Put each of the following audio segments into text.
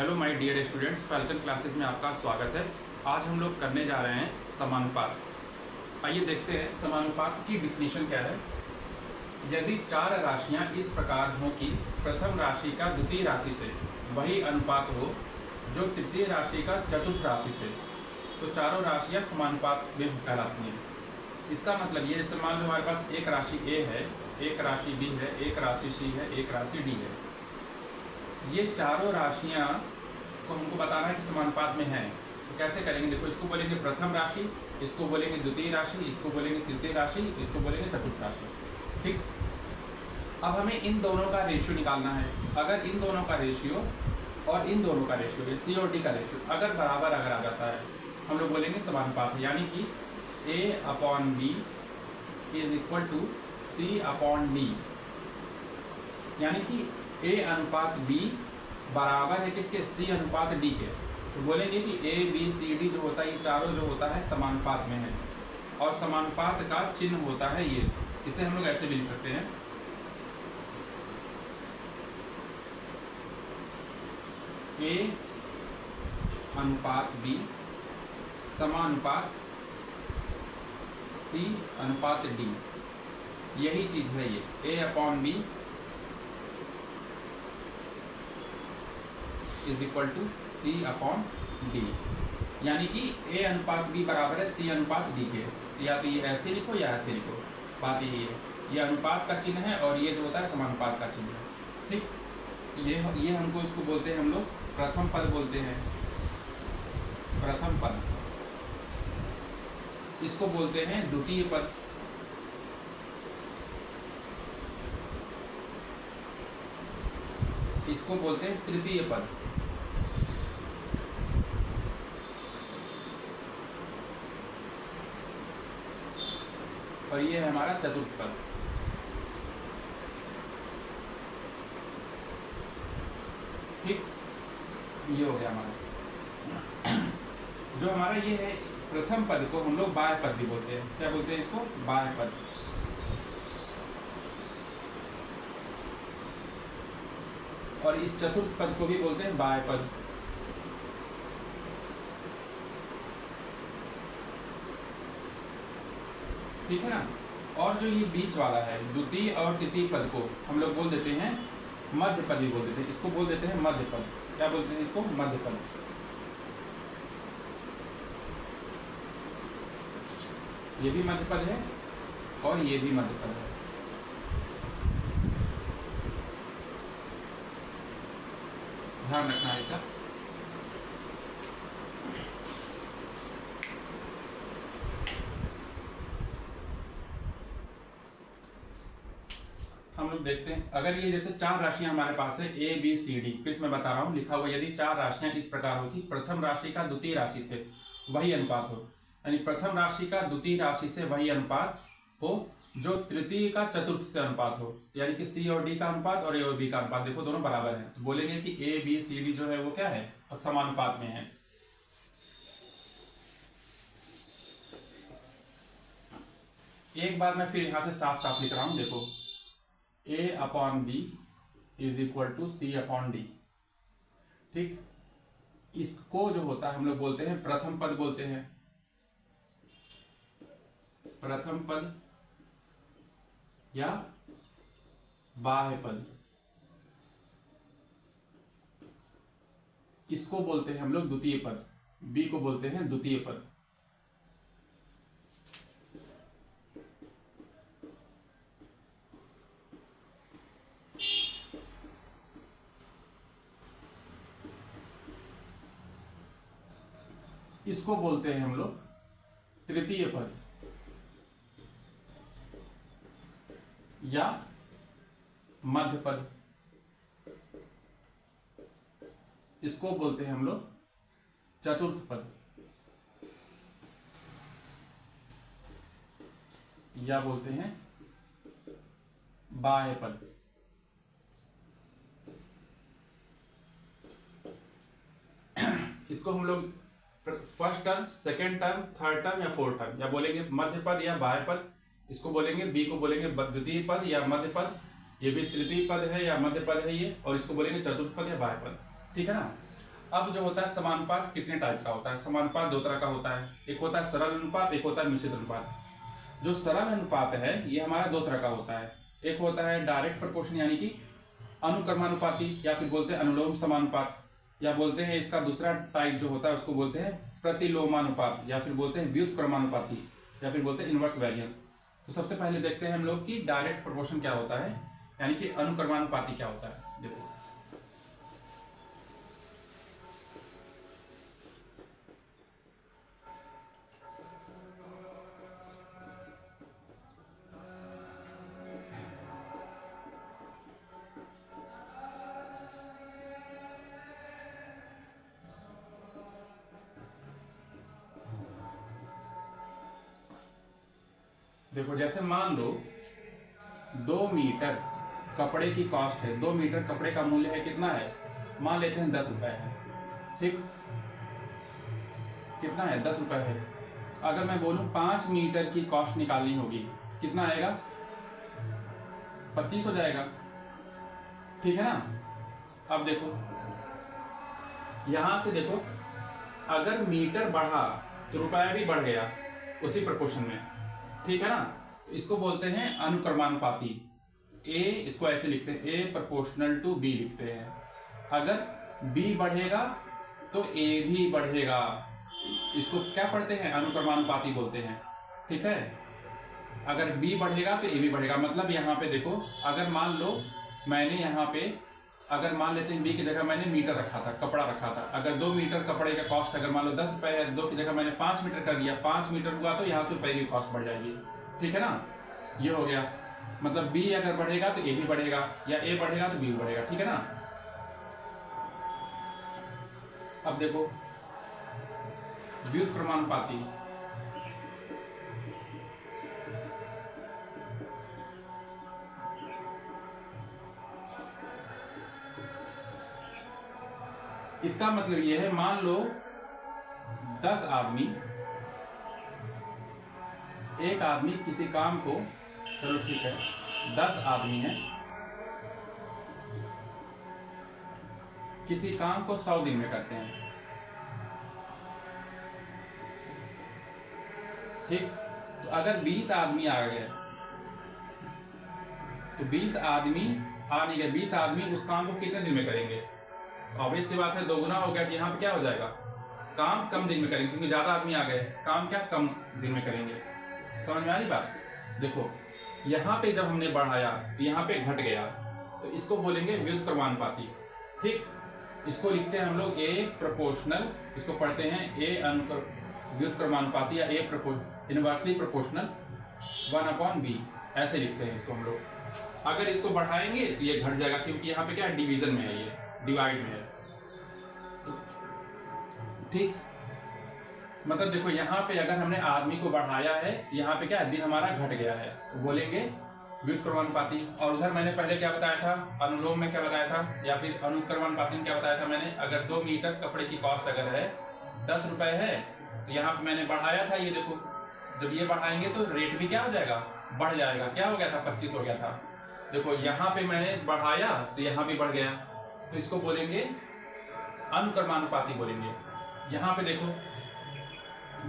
Hello my dear students, falcon classes में आपका स्वागत है। आज हम लोग करने जा रहे हैं समानुपात। आइए देखते हैं समानुपात की डिफिनीशन क्या है। यदि चार राशियां इस प्रकार हों कि प्रथम राशि का द्वितीय राशि से वही अनुपात हो जो तृतीय राशि का चतुर्थ राशि से, तो चारों राशियां समानुपात में कहलाती हैं। इसका मतलब ये, जैसे मान लो हमारे पास एक राशि ए है, एक राशि बी है, एक राशि सी है, एक राशि डी है। ये चारों राशियां को हमको बताना है कि समानुपात में है। तो कैसे करेंगे? देखो, इसको बोलेंगे प्रथम राशि, इसको बोलेंगे द्वितीय राशि, इसको बोलेंगे तृतीय राशि, इसको बोलेंगे चतुर्थ राशि। ठीक। अब हमें इन दोनों का रेशियो निकालना है। अगर इन दोनों का रेशियो और इन दोनों का रेशियो, सी और डी का रेशियो अगर बराबर अगर आ जाता है, हम लोग बोलेंगे समानुपात है। यानी कि A/B is equal to C/D। यानी कि A/B बराबर है किसके? C/D के। तो बोलेंगे कि ABCD जो होता है, ये चारों जो होता है समानुपात में है। और समानुपात का चिन्ह होता है ये। इसे हम लोग ऐसे भी लिख सकते हैं, A/B समानुपात C/D। यही चीज है ये A/B is equal to C/D। यानी कि A/B बराबर है C/D के। या तो ये ऐसे लिखो या ऐसे लिखो, बात यही है। ये अनुपात का चिन्ह है और ये जो होता है समानुपात का चिन्ह है। ठीक। ये हमको इसको बोलते हैं हम लोग प्रथम पद बोलते हैं। प्रथम पद इसको बोलते हैं द्वितीय पद। इसको बोलते हैं तृतीय पद। और ये है हमारा चतुर्थ पद। ठीक। ये हो गया हमारा। जो हमारा ये है प्रथम पद को हम लोग बाह्य पद भी बोलते हैं। क्या बोलते हैं इसको? बाह्य पद। और इस चतुर्थ पद को भी बोलते हैं बाह्य पद। ठीक है ना। और जो ये बीच वाला है द्वितीय और तृतीय पद को हम लोग बोल देते हैं मध्य पद भी बोल देते हैं। इसको बोल देते हैं मध्य पद। क्या बोलते हैं इसको? मध्य पद। ये भी मध्य पद है और ये भी मध्य पद है। ध्यान रखना है ऐसा। हम लोग देखते हैं, अगर ये जैसे चार राशियां हमारे पास है ABCD, फिर से मैं बता रहा हूं, लिखा हुआ यदि चार राशियां इस प्रकार हो कि प्रथम राशि का द्वितीय राशि से वही अनुपात हो, यानी प्रथम राशि का द्वितीय राशि से वही अनुपात हो जो तृतीय का चतुर्थ से अनुपात हो, यानी कि C और D का अनुपात और A और B का अनुपात देखो दोनों बराबर है, तो बोलेंगे कि ABCD जो है वो क्या है? और समानुपात में है। एक बार मैं फिर यहां से साफ साफ लिख रहा हूं, देखो A/B is equal to C/D। ठीक। इसको जो होता है हम लोग बोलते हैं प्रथम पद बोलते हैं। प्रथम पद या बाह्य पद, इसको बोलते हैं हम लोग द्वितीय पद। B को बोलते हैं द्वितीय पद। इसको बोलते हैं हम लोग तृतीय पद या मध्य पद। इसको बोलते हैं हम लोग चतुर्थ पद या बोलते हैं बाह्य पद। इसको हम लोग first term, second term, third term या फोर्थ टर्म, या बोलेंगे मध्य पद या बाह्य पद। इसको बोलेंगे, बी को बोलेंगे द्वितीय पद या मध्य पद, ये भी तृतीय पद है या मध्य पद है ये, और इसको बोलेंगे चतुर्थ पद या बाह्य पद। ठीक है ना। अब जो होता है समानुपात कितने टाइप का होता है? समानुपात दो तरह का होता है, एक होता है सरल अनुपात, एक होता है मिश्रित अनुपात। जो सरल अनुपात है ये हमारा दो तरह का होता है, एक होता है डायरेक्ट प्रोपोर्शन यानी कि अनुक्रमानुपाती, या फिर बोलते हैं अनुलोम समानुपात, या बोलते हैं इसका दूसरा टाइप जो होता है उसको बोलते हैं प्रतिलोमानुपात, या फिर बोलते हैं व्युत्क्रमानुपाती, या फिर बोलते हैं इनवर्स वेरिएंस। तो सबसे पहले देखते हैं हम लोग कि डायरेक्ट प्रोपोर्शन क्या होता है, यानी कि अनुक्रमानुपाती क्या होता है। देखो देखो जैसे मान लो 2 मीटर कपड़े की कॉस्ट है, 2 मीटर कपड़े का मूल्य है कितना है, मान लेते हैं 10 रुपए है, ठीक, कितना है 10 रुपए है। अगर मैं बोलूं 5 मीटर की कॉस्ट निकालनी होगी, कितना आएगा, 25 हो जाएगा, ठीक है ना। अब देखो यहां से देखो, अगर मीटर बढ़ा तो रुपया भी बढ़ गया उसी प्रोपोर्शन में, ठीक है ना। तो इसको बोलते हैं अनुक्रमानुपाती। ए इसको ऐसे लिखते हैं, ए प्रोपोर्शनल टू बी लिखते हैं। अगर बी बढ़ेगा तो ए भी बढ़ेगा, इसको क्या पढ़ते हैं, अनुक्रमानुपाती बोलते हैं, ठीक है। अगर बी बढ़ेगा तो ए भी बढ़ेगा। मतलब यहाँ पे देखो, अगर मान लो मैंने यहाँ पे, अगर मान लेते हैं बी की जगह मैंने मीटर रखा था, कपड़ा रखा था, अगर 2 मीटर कपड़े का कॉस्ट अगर मान लो 10 रुपए है, 2 की जगह मैंने 5 मीटर कर दिया, 5 मीटर हुआ तो यहाँ पे रुपए की कॉस्ट बढ़ जाएगी, ठीक है ना। ये हो गया, मतलब बी अगर बढ़ेगा तो ए भी बढ़ेगा, या ए बढ़ेगा तो बी भी बढ़ेगा, ठीक है ना। अब देखो व्युत्क्रमानुपाती, इसका मतलब ये है, मान लो 10 आदमी, एक आदमी किसी काम को, चलो ठीक है 10 आदमी है, किसी काम को 100 दिन में करते हैं, ठीक। तो अगर 20 आदमी आ गए तो 20 आदमी आ नहीं गए, 20 आदमी उस काम को कितने दिन में करेंगे, ऑब्वियस सी बात है, 2 गुना हो गया। तो यहाँ पे क्या हो जाएगा, काम कम दिन में करेंगे, क्योंकि ज्यादा आदमी आ गए, काम क्या कम दिन में करेंगे। समझ में आ रही बात। देखो यहाँ पे जब हमने बढ़ाया तो यहाँ पे घट गया, तो इसको बोलेंगे व्युत्क्रमानुपाती, ठीक। इसको लिखते हैं हम लोग ए प्रोपोर्शनल, इसको पढ़ते हैं ए व्युत्क्रमानुपाती या ए इनवर्सली प्रोपोर्शनल 1/b, ऐसे लिखते हैं इसको हम लोग। अगर इसको बढ़ाएंगे तो ये घट जाएगा, क्योंकि यहाँ पे क्या है, डिवीजन में है, ये डिवाइड में है, ठीक। मतलब देखो यहाँ पे अगर हमने आदमी को बढ़ाया है तो यहाँ पे क्या है, दिन हमारा घट गया है, तो बोलेंगे व्युत्क्रमानुपाती। और उधर मैंने पहले क्या बताया था, अनुलोम में क्या बताया था, या फिर अनुक्रमानुपाती में क्या बताया था मैंने, अगर 2 मीटर कपड़े की कॉस्ट अगर है 10 रुपए है, तो यहाँ पे मैंने बढ़ाया था, ये देखो जब ये बढ़ाएंगे तो रेट भी क्या हो जाएगा, बढ़ जाएगा। क्या हो गया था, 25 हो गया था। देखो यहाँ पे मैंने बढ़ाया तो यहाँ भी बढ़ गया, तो इसको बोलेंगे अनुक्रमानुपाती बोलेंगे। यहाँ पे देखो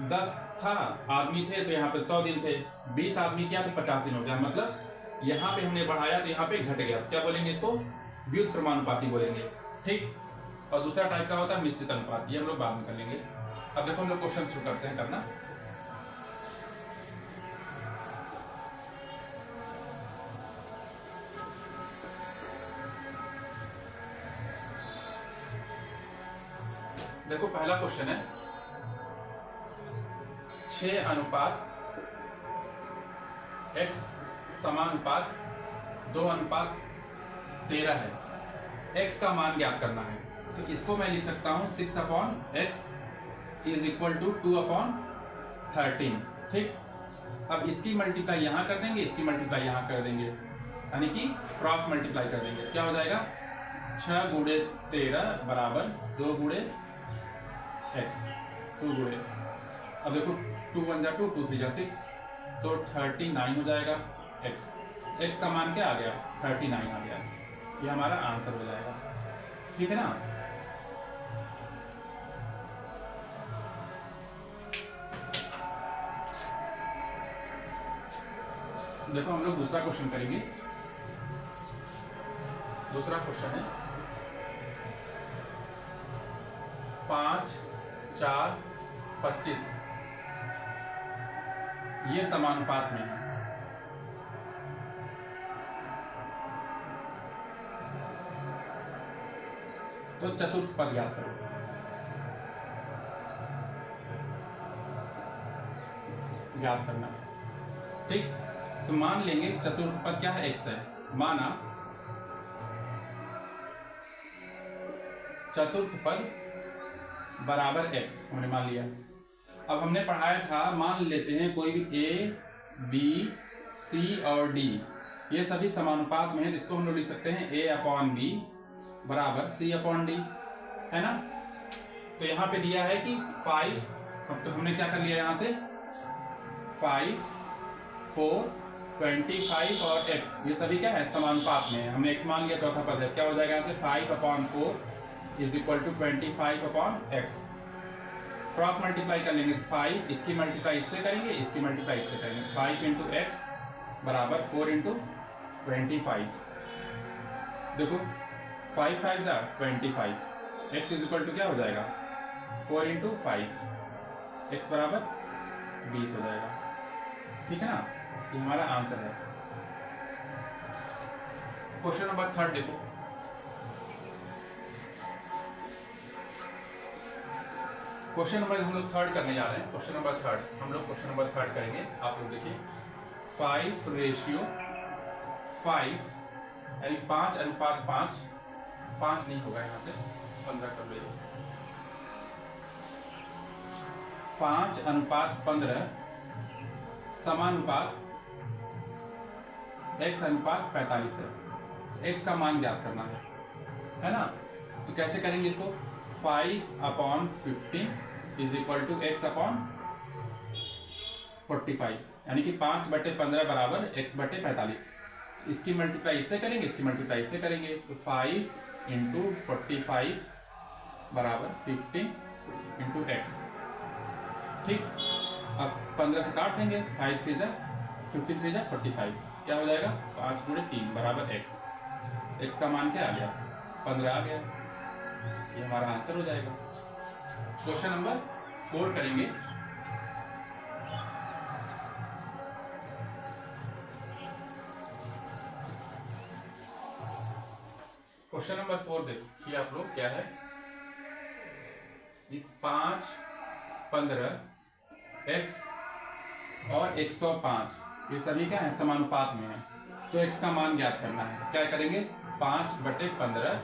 10 था आदमी थे तो यहाँ पे 100 दिन थे, 20 आदमी किया तो 50 दिन हो गया, मतलब यहाँ पे हमने बढ़ाया तो यहाँ पे घट गया, तो क्या बोलेंगे, इसको व्युत्क्रमानुपाती बोलेंगे, ठीक। और दूसरा टाइप का होता है मिश्रित अनुपात, ये हम लोग बाद में कर लेंगे। अब देखो हम लोग क्वेश्चन शुरू करते हैं करना। देखो पहला क्वेश्चन है 6:x समानुपात 2:13 है, x का मान ज्ञात करना है। तो इसको मैं लिख सकता हूं 6/x इज इक्वल टू 2/13, ठीक। अब इसकी मल्टीप्लाई यहां कर देंगे, इसकी मल्टीप्लाई यहां कर देंगे, यानी कि क्रॉस मल्टीप्लाई कर देंगे, क्या हो जाएगा 6 गुणे 13 बराबर 2 गुणे x, 2 गुणे, अब देखो 2 1 जा 2, 2 3 जा 6, तो 39 हो जाएगा x का मान क्या आ गया, 39 आ गया, ये हमारा आंसर हो जाएगा, ठीक है ना। देखो हम लोग दूसरा क्वेश्चन करेंगे। दूसरा क्वेश्चन है 5, 4, 25 ये समानुपात में है। तो चतुर्थ पद ज्ञात करो। ज्ञात करना है, ठीक। तो मान लेंगे चतुर्थ पद क्या है, x है। माना चतुर्थ पद बराबर x हमने मान लिया। अब हमने पढ़ाया था, मान लेते हैं कोई भी a, b, c और d ये सभी समानुपात में है, जिसको हम लोग लिख सकते हैं a/b बराबर c/d, है ना। तो यहाँ पे दिया है कि 5, अब तो हमने क्या कर लिया यहाँ से 5, 4, 25 और x ये सभी क्या है समानुपात में है। हमने x मान लिया, चौथा पद है, क्या हो जाएगा यहाँ से 5/4 is equal to 25/x। Cross multiply कर लेंगे, 5 इसकी मल्टीप्लाई इससे करेंगे, इसकी मल्टीप्लाई इससे करेंगे। 5 इंटू एक्स बराबर 4 इंटू 25। देखो 5 5 जा 25, x इज इक्वल टू क्या हो जाएगा 4 इंटू 5, एक्स बराबर 20 हो जाएगा, ठीक है ना। ये हमारा आंसर है। क्वेश्चन नंबर 3 देखो। क्वेश्चन नंबर हम लोग 3 करने जा रहे हैं। क्वेश्चन नंबर 3 हम लोग क्वेश्चन नंबर 3 करेंगे। आप लोग देखिए 5:5 यानी 5:5, 5 नहीं होगा यहाँ से 15 कर लीजिए। 5:15 समानुपात x:45 है। x का मान ज्ञात करना है ना। तो कैसे करेंगे इसको, 5/15 इज इक्वल टू x/45 यानी कि 5/15 बराबर x/45। इसकी मल्टीप्लाई इससे करेंगे, इसकी मल्टीप्लाई इससे करेंगे, तो 5 इंटू 45 बराबर 15 इंटू x, ठीक। अब 15 से काट देंगे, 5 3 जा 15 3 जा 45, क्या हो जाएगा 5 गुणे 3 बराबर x। x का मान क्या आ गया 15 आ गया, ये हमारा आंसर हो जाएगा। क्वेश्चन नंबर 4 करेंगे। क्वेश्चन नंबर 4 देखो कि आप लोग क्या है, 5, 15 x और 105 ये सभी क्या है समानुपात में है। तो x का मान ज्ञात करना है, क्या करेंगे 5/15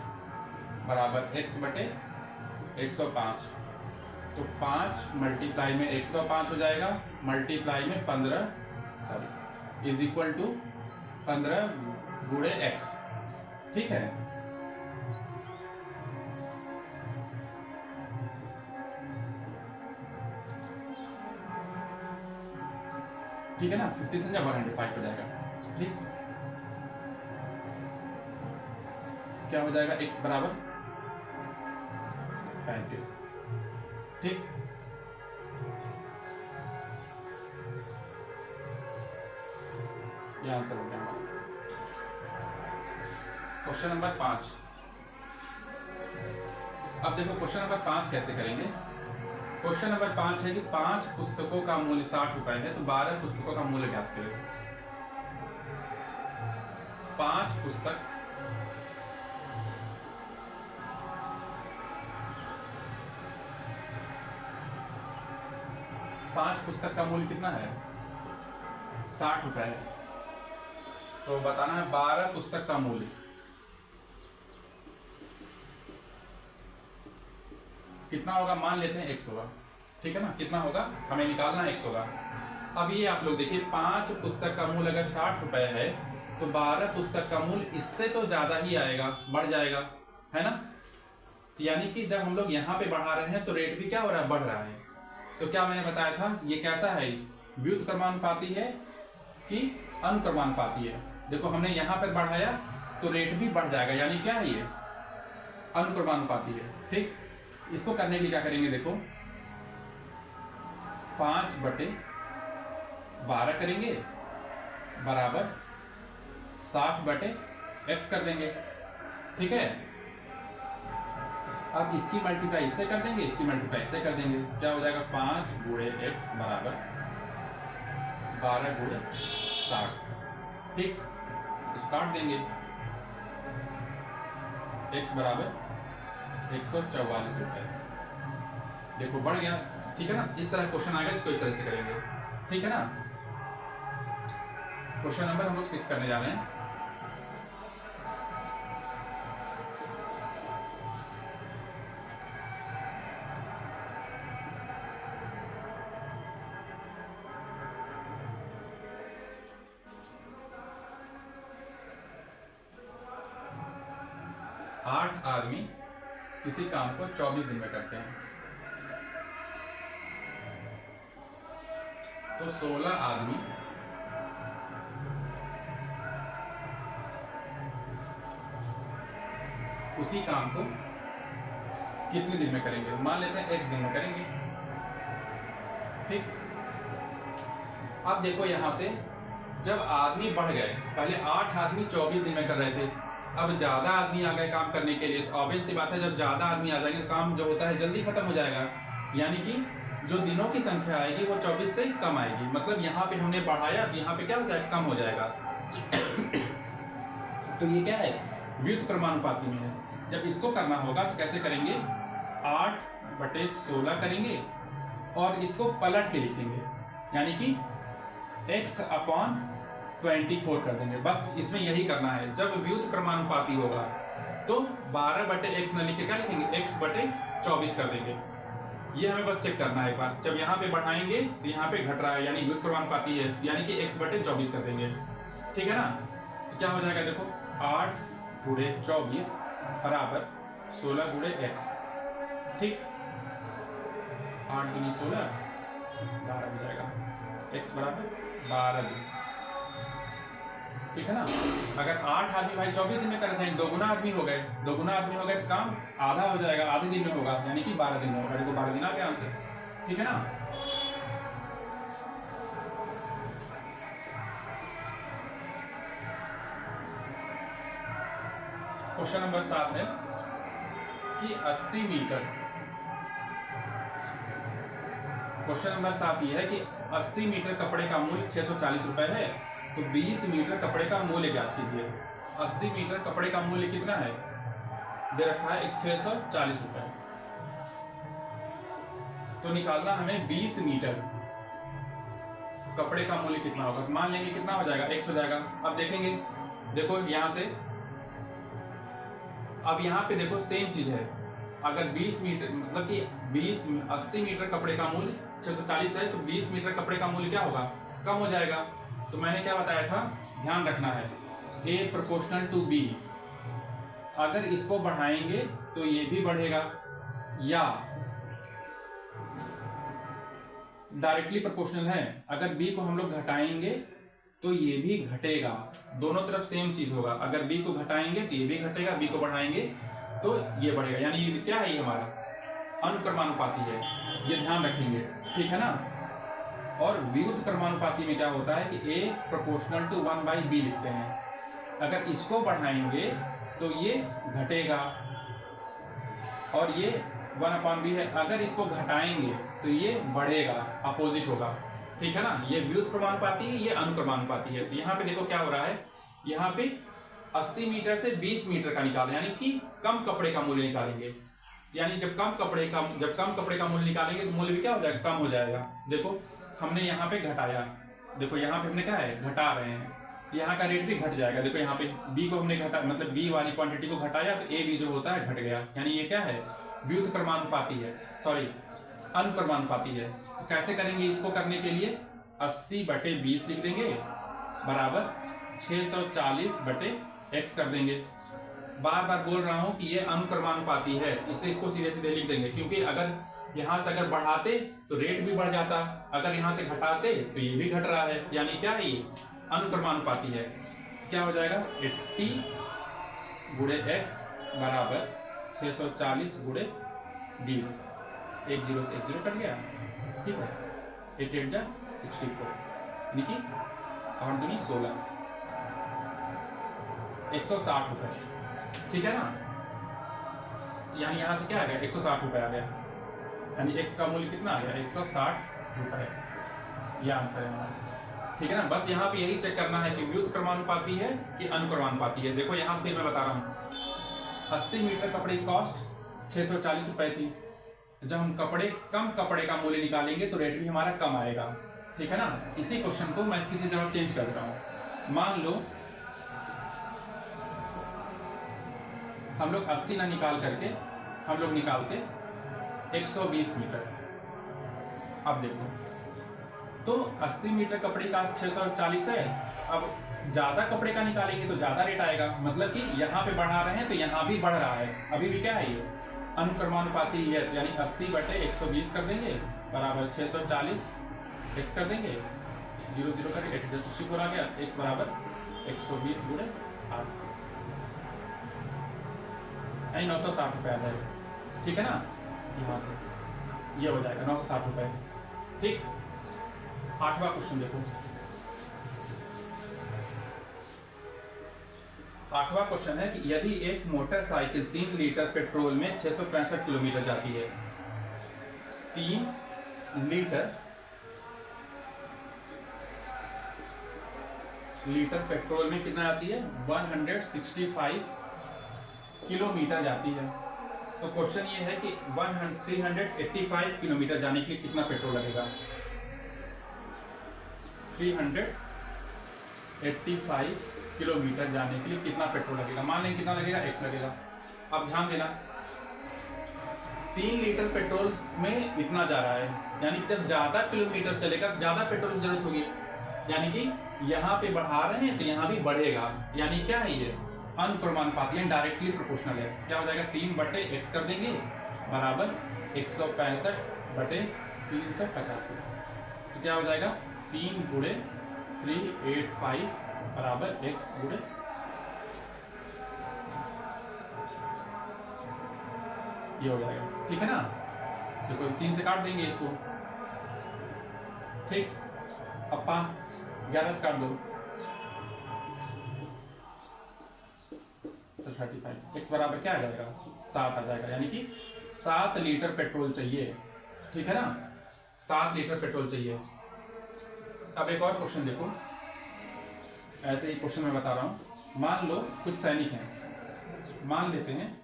बराबर x/105। तो 5 मल्टीप्लाई में 105 हो जाएगा, मल्टीप्लाई में 15 इज इक्वल टू 15 गुणे x, ठीक है। ठीक है ना, 50 से 105 हो जाएगा, ठीक। क्या हो जाएगा x बराबर 35, ठीक। ये आंसर हो गया हमारा। Question number 5। अब देखो क्वेश्चन नंबर 5 कैसे करेंगे। क्वेश्चन नंबर 5 है कि 5 पुस्तकों का मूल्य 60 रुपए है, तो 12 पुस्तकों का मूल्य ज्ञात करें। 5 पुस्तक 5 पुस्तक का मूल्य कितना है 60 रुपए है। तो बताना है 12 पुस्तक का मूल्य कितना होगा, मान लेते हैं x होगा, ठीक है ना। कितना होगा हमें निकालना है, x होगा। अब ये आप लोग देखिए 5 पुस्तक का मूल्य अगर 60 रुपए है तो 12 पुस्तक का मूल्य इससे तो ज्यादा ही आएगा, बढ़ जाएगा, है ना। यानी कि जब हम लोग यहाँ पे बढ़ा रहे हैं तो रेट भी क्या हो रहा है, बढ़ रहा है। तो क्या मैंने बताया था, ये कैसा है, व्युत्क्रमानुपाती है कि अनुक्रमानुपाती है। देखो हमने यहाँ पर बढ़ाया तो रेट भी बढ़ जाएगा, यानी क्या है ये अनुक्रमानुपाती है, ठीक। इसको करने के लिए क्या करेंगे, देखो 5/12 करेंगे बराबर 60 बटे x कर देंगे। ठीक है, अब इसकी मल्टीप्लाई इससे कर देंगे, इसकी मल्टीप्लाई इससे कर देंगे, क्या हो जाएगा 5 गुणे x बराबर 12 गुणे 60। ठीक, इसको काट देंगे, x बराबर 144 रुपये। देखो बढ़ गया। ठीक है ना, इस तरह क्वेश्चन आएगा, इसको इस तरह से करेंगे। ठीक है ना, क्वेश्चन नंबर हम लोग 6 करने जा रहे हैं। आठ आदमी किसी काम को 24 दिन में करते हैं, तो 16 आदमी उसी काम को कितने दिन में करेंगे? मान लेते हैं x दिन में करेंगे। ठीक, अब देखो यहां से जब आदमी बढ़ गए, पहले 8 आदमी 24 दिन में कर रहे थे, अब ज्यादा आदमी आ गए काम करने के लिए, तो ऑब्वियस सी बात है जब ज्यादा आदमी आ जाएंगे तो काम जो होता है जल्दी खत्म हो जाएगा, यानी कि जो दिनों की संख्या आएगी वो 24 से कम आएगी। मतलब यहाँ पे हमने बढ़ाया तो यहाँ पे क्या हो जाएगा, कम हो जाएगा। तो ये क्या है, व्युत्क्रमानुपाती में है। जब इसको करना होगा तो कैसे करेंगे, 8/16 करेंगे और इसको पलट के लिखेंगे, यानी कि x/24 कर देंगे। बस इसमें यही करना है। जब व्युत्क्रमानुपाती होगा तो 12/x न लिख के क्या लिखेंगे, x/24 कर देंगे। ये हमें बस चेक करना है एक बार। जब यहाँ पे बढ़ाएंगे तो यहाँ पे घट रहा है, यानी व्युत्क्रमानुपाती है, यानी कि x/24 कर देंगे। ठीक है ना, तो क्या हो जाएगा, देखो 8 गुणे 24 बराबर 16 गुणे x। ठीक, 8 दूनी 16, 12 हो जाएगा, x बराबर 12 दिन। ठीक है ना, अगर 8 आदमी भाई 24 दिन में कर रहे हैं, 2 गुना आदमी हो गए, 2 गुना आदमी हो गए तो काम आधा हो जाएगा, आधे दिन में होगा, यानी कि 12 दिन में होगा। देखो 12 दिन आ गया आंसर। ठीक है ना, क्वेश्चन नंबर 7 है कि 80 मीटर, क्वेश्चन नंबर 7 ये है कि 80 मीटर कपड़े का मूल्य 640 रुपए है, तो 20 मीटर कपड़े का मूल्य ज्ञात कीजिए। 80 मीटर कपड़े का मूल्य कितना है, दे रखा है 640 रुपए, तो निकालना हमें 20 मीटर कपड़े का मूल्य कितना होगा। तो मान लेंगे कितना हो जाएगा, x हो जाएगा। अब देखेंगे, देखो यहां से, अब यहाँ पे देखो सेम चीज है, अगर 20 मीटर मतलब कि 80 मीटर कपड़े का मूल्य 640 है, तो 20 मीटर कपड़े का मूल्य क्या होगा, कम हो जाएगा। तो मैंने क्या बताया था, ध्यान रखना है, A प्रोपोर्शनल टू B। अगर इसको बढ़ाएंगे तो ये भी बढ़ेगा, या डायरेक्टली प्रोपोर्शनल है, अगर B को हम लोग घटाएंगे तो ये भी घटेगा। दोनों तरफ सेम चीज होगा, अगर B को घटाएंगे तो ये भी घटेगा, B को बढ़ाएंगे तो ये बढ़ेगा, यानी ये क्या है, ये हमारा अनुक्रमानुपाती है, ये ध्यान रखेंगे। ठीक है ना, और व्युत्क्रमानुपाती में क्या होता है कि A प्रोपोर्शनल टू 1/B लिखते हैं। अगर इसको बढ़ाएंगे तो ये घटेगा और ये 1/B है, अगर इसको घटाएंगे तो ये बढ़ेगा, अपोजिट होगा। ठीक है ना, ये व्युत्क्रमानुपाती है, ये अनुक्रमानुपाती है। तो यहाँ पे देखो क्या हो रहा है, यहाँ पे 80 मीटर से 20 मीटर का निकालें, यानी कि कम कपड़े का मूल्य निकालेंगे। यानी जब कम कपड़े का मूल्य निकालेंगे तो मूल्य भी क्या हो जाएगा, कम हो जाएगा। देखो हमने यहाँ पे घटाया, देखो यहाँ पे हमने क्या है, घटा रहे हैं, तो यहाँ का रेट भी घट जाएगा। देखो यहाँ पे B को हमने घटा, मतलब B वाली क्वांटिटी को घटाया तो AB जो होता है घट गया, यानी ये क्या है, व्युत्क्रमानुपाती है, सॉरी अनुक्रमानुपाती है। तो कैसे करेंगे इसको करने के लिए, 80/20 लिख देंगे बराबर 640/x कर देंगे। बार बार बोल रहा हूं कि ये अनुक्रमानुपाती है, इसलिए इसको सीधे सीधे लिख देंगे, क्योंकि अगर यहां से अगर बढ़ाते तो रेट भी बढ़ जाता, अगर यहां से घटाते तो ये भी घट रहा है, यानी क्या है, ये अनुक्रमानुपाती है। क्या हो जाएगा, 80/x बराबर 640/20, 1 0 से 1 0 कट गया। ठीक है, 8 8 जा 64, यानी कि 8 दूनी 16, 160 रुपये, ठीक है ना। यानी यहाँ से क्या आ गया, 160 रुपये आ गया, यानी x का मूल्य कितना आ गया, 160 रुपये। ये आंसर है हमारा, ठीक है ना। बस यहाँ पे यही चेक करना है कि व्युत्क्रमानुपाती है कि अनुक्रमानुपाती है। देखो यहाँ फिर मैं बता रहा हूँ, 80 मीटर कपड़े की कॉस्ट 640 रुपये थी। जब हम कम कपड़े का मूल्य निकालेंगे तो रेट भी हमारा कम आएगा, ठीक है ना। इसी क्वेश्चन को मैं फिर से जवाब चेंज कर रहा हूँ। मान लो हम लोग 80 ना निकाल करके हम लोग निकालते 120 मीटर। अब देखो, तो 80 मीटर कपड़े का 640 है। अब ज़्यादा कपड़े का निकालेंगे तो ज़्यादा रेट आएगा, मतलब कि यहाँ पे बढ़ा रहे हैं तो यहाँ भी बढ़ रहा है। अभी भी क्या है, ये अनुक्रमानुपाती है, यानी 80/120 कर देंगे बराबर 640, x कर देंगे 0 0 करके 64 आ गया, x बराबर 120 गुणे 8, यानी 960 रुपये आ जाएगा, ठीक है ना। यहाँ से ये हो जाएगा 960 रुपये, ठीक। 8वां क्वेश्चन देखो, 8वां क्वेश्चन है कि यदि एक मोटरसाइकिल 3 लीटर पेट्रोल में 665 किलोमीटर जाती है, 3 लीटर पेट्रोल में कितना जाती है, 165 किलोमीटर जाती है। तो क्वेश्चन ये है कि 385 किलोमीटर जाने के लिए कितना पेट्रोल लगेगा। 385 किलोमीटर जाने के लिए कितना पेट्रोल लगेगा, मान लेंगे कितना लगेगा, x लगेगा। अब ध्यान देना, 3 लीटर पेट्रोल में इतना जा रहा है, यानी कि जब ज्यादा किलोमीटर चलेगा ज्यादा पेट्रोल की जरूरत होगी, यानी कि यहाँ पे बढ़ा रहे हैं तो यहाँ भी बढ़ेगा। यानी क्या है, ये अनुक्रमानुपाती है, डायरेक्टली प्रोपोर्शनल है। क्या हो जाएगा, 3/x कर देंगे बराबर 165/385। तो क्या हो जाएगा, 3 गुणे 385 बराबर x गुणे, ये हो जाएगा, ठीक है ना। देखो 3 से काट देंगे इसको, ठीक। अब 11 से काट दो, 35, x बराबर क्या आ जाएगा, 7 आ जाएगा। यानी कि 7 लीटर पेट्रोल चाहिए, ठीक है ना, 7 लीटर पेट्रोल चाहिए। अब एक और क्वेश्चन देखो, ऐसे ही क्वेश्चन मैं बता रहा हूं। मान लो कुछ सैनिक हैं, मान लेते हैं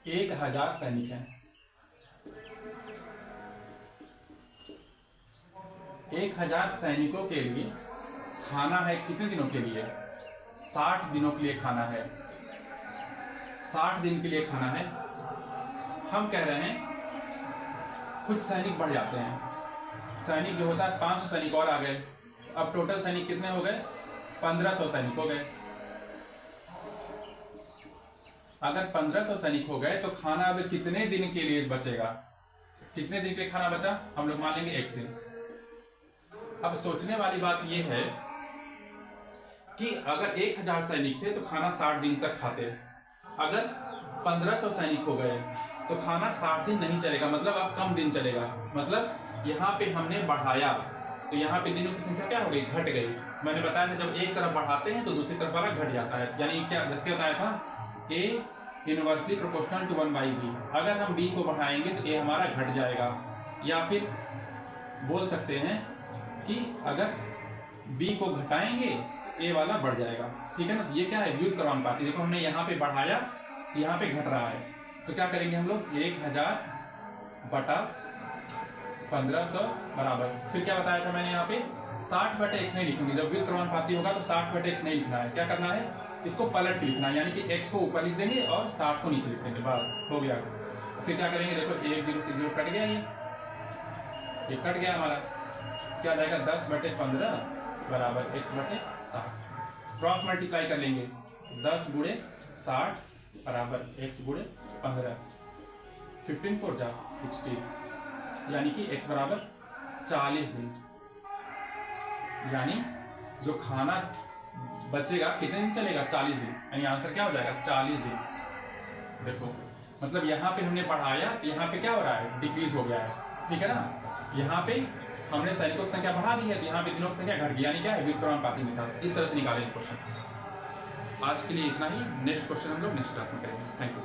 1000 सैनिक हैं। 1000 सैनिकों के लिए खाना है कितने दिनों के लिए, 60 दिनों के लिए खाना है, 60 दिन के लिए खाना है। हम कह रहे हैं कुछ सैनिक बढ़ जाते हैं, सैनिक जो होता है 500 सैनिक और आ गए। अब टोटल सैनिक कितने हो गए, 1500 सैनिक हो गए। अगर 1500 सैनिक हो गए तो खाना अब कितने दिन के लिए बचेगा, कितने दिन के लिए खाना बचा, हम लोग मान लेंगे x दिन। अब सोचने वाली बात यह है कि अगर 1000 सैनिक थे तो खाना 60 दिन तक खाते, अगर 1500 सैनिक हो गए तो खाना 60 दिन नहीं चलेगा, मतलब अब कम दिन चलेगा। मतलब यहाँ पे हमने बढ़ाया तो यहाँ पे दिनों की संख्या क्या हो गई, घट गई। मैंने बताया था जब एक तरफ बढ़ाते हैं तो दूसरी तरफ वाला घट जाता है, यानी क्या जैसे बताया था a inversely proportional to 1/b। अगर हम b को बढ़ाएंगे तो a हमारा घट जाएगा, या फिर बोल सकते हैं कि अगर b को घटाएंगे तो a वाला बढ़ जाएगा, ठीक है ना। ये क्या है, व्युत्क्रमानुपाती। देखो हमने यहाँ पे बढ़ाया तो यहाँ पे घट रहा है, तो क्या करेंगे हम लोग, 1000/1500 बराबर, फिर क्या बताया था मैंने यहाँ पे 60/x नहीं लिखेंगे। जब व्युत्क्रमानुपाती होगा तो 60/x नहीं लिखना है, क्या करना है, इसको पलट के लिखना है, यानी कि x को ऊपर लिख देंगे और 60 को नीचे लिख देंगे, बस हो गया। फिर क्या करेंगे, देखो 1 0 से 0 कट गया, ये कट गया हमारा, क्या आ जाएगा 10/15 बराबर x/60। क्रॉस मल्टीप्लाई कर लेंगे, 10 गुणे 60 बराबर x गुणे 15, 15 4 जा 60, यानी कि x बराबर 40 दिन। यानी जो खाना बचेगा कितने दिन चलेगा, 40 दिन, यानी आंसर क्या हो जाएगा, 40 दिन। देखो मतलब यहाँ पे हमने बढ़ाया तो यहाँ पे क्या हो रहा है, डिक्रीज हो गया है, ठीक है ना। यहाँ पे हमने सैनिकों की संख्या बढ़ा दी है तो यहाँ पे दिनों की संख्या घट गई, यानी क्या है व्युत्क्रमानुपाती में था। इस तरह से निकालेंगे क्वेश्चन। आज के लिए इतना ही, नेक्स्ट क्वेश्चन हम लोग नेक्स्ट क्लास में करेंगे। Thank you.